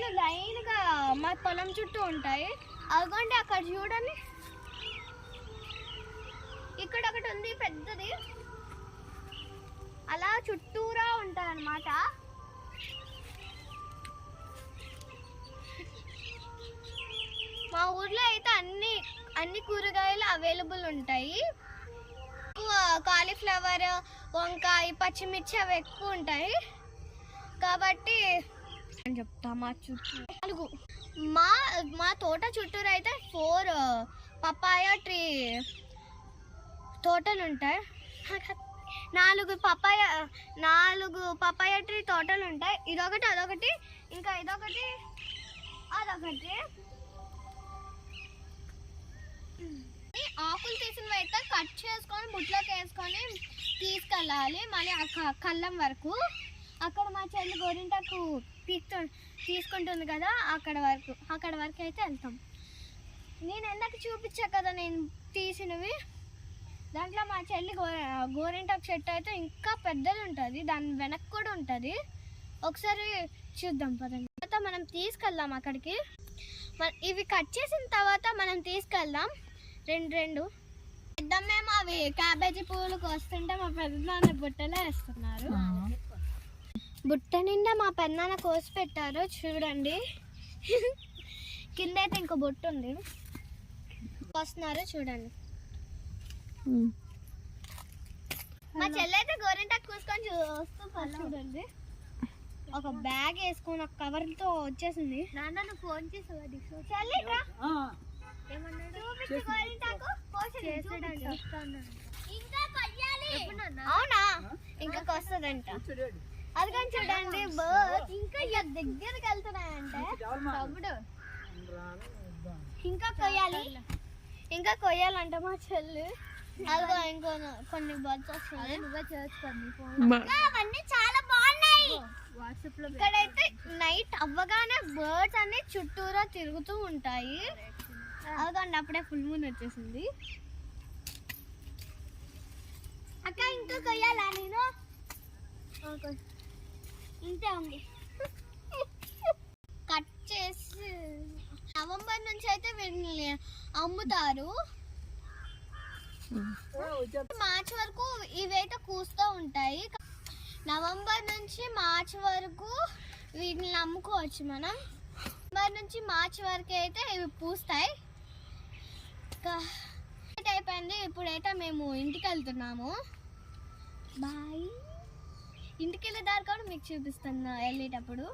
చెట్లు లైన్గా మా పొలం చుట్టూ ఉంటాయి. అదిగోండి అక్కడ చూడండి, ఇక్కడ ఒకటి ఉంది పెద్దది, అలా చుట్టూరా ఉంటాయి అన్నమాట. మా ఊర్లో అయితే అన్ని కూరగాయలు అవైలబుల్ ఉంటాయి. కాలీఫ్లవర్, వంకాయ, పచ్చిమిర్చి అవి ఎక్కువ ఉంటాయి కాబట్టి అని చెప్తా. మా చుట్టూ మా తోట చుట్టూరు అయితే 4 పపాయ ట్రీ తోటలు ఉంటాయి. 4 పపాయ ట్రీ తోటలు ఉంటాయి. ఇదొకటి, అదొకటి, ఇంకా ఇదొకటి, అదొకటి. ఆకులు తీసినవి అయితే కట్ చేసుకొని బుట్లోకి వేసుకొని తీసుకెళ్ళాలి మళ్ళీ కళ్ళం వరకు. అక్కడ మా చెల్లి గోరింటాకు తీసుకుంటుంది కదా, అక్కడ వరకు అయితే వెళ్తాం. నేను ఎందాక చూపించా కదా నేను తీసినవి, దాంట్లో మా చెల్లి గోరింటాకు చెట్టు అయితే ఇంకా పెద్దది ఉంటుంది, దాని వెనక్కి కూడా ఉంటుంది. ఒకసారి చూద్దాం పదండి. తర్వాత మనం తీసుకెళ్దాం అక్కడికి. ఇవి కట్ చేసిన తర్వాత మనం తీసుకెళ్దాం రెండు. మేము అవి క్యాబేజీ పువ్వులకు వస్తుంటే మా పెద్దనాన్న బుట్టలో వేస్తున్నారు. బుట్ట నిండా మా పెద్దనాన్న కోసి పెట్టారు చూడండి. కింద అయితే ఇంకో బుట్ట ఉంది, వస్తున్నారు చూడండి. మా చెల్లి అయితే గోరింటాకు కూసుకొని వస్తూ చూడండి. ఒక బ్యాగ్ వేసుకొని ఒక కవర్తో వచ్చేసింది. నాన్న ఫోన్ చేసి అవునా, ఇంకా వస్తుందంట. అది కానీ చూడండి ఇంకా దగ్గరికి వెళ్తున్నాయంటే ఇంకా కొయ్యాలంట మా చెల్లి. అదిగో ఇంకో కొన్ని బర్డ్స్ వస్తాయి, అవన్నీ చాలా బాగున్నాయి. ఇక్కడైతే నైట్ అవ్వగానే బర్డ్స్ అన్ని చుట్టూరా తిరుగుతూ ఉంటాయి. అదిగోండి అప్పుడే ఫుల్ మూన్ వచ్చేసింది. అక్క ఇంకా కొయ్యాలా నేను? ఇంతే ఉంది. కట్ చేసి నవంబర్ నుంచి అయితే వీటిని అమ్ముతారు. మార్చ్ వరకు ఇవైతే కూస్తూ ఉంటాయి. నవంబర్ నుంచి మార్చ్ వరకు వీటిని అమ్ముకోవచ్చు మనం. నవంబర్ నుంచి మార్చ్ వరకు అయితే ఇవి పూస్తాయి. అయిపోయింది. ఇప్పుడైతే మేము ఇంటికి వెళ్తున్నాము. బాయ్. ఇంటికి వెళ్ళే దారి కూడా మీకు చూపిస్తాను వెళ్ళేటప్పుడు.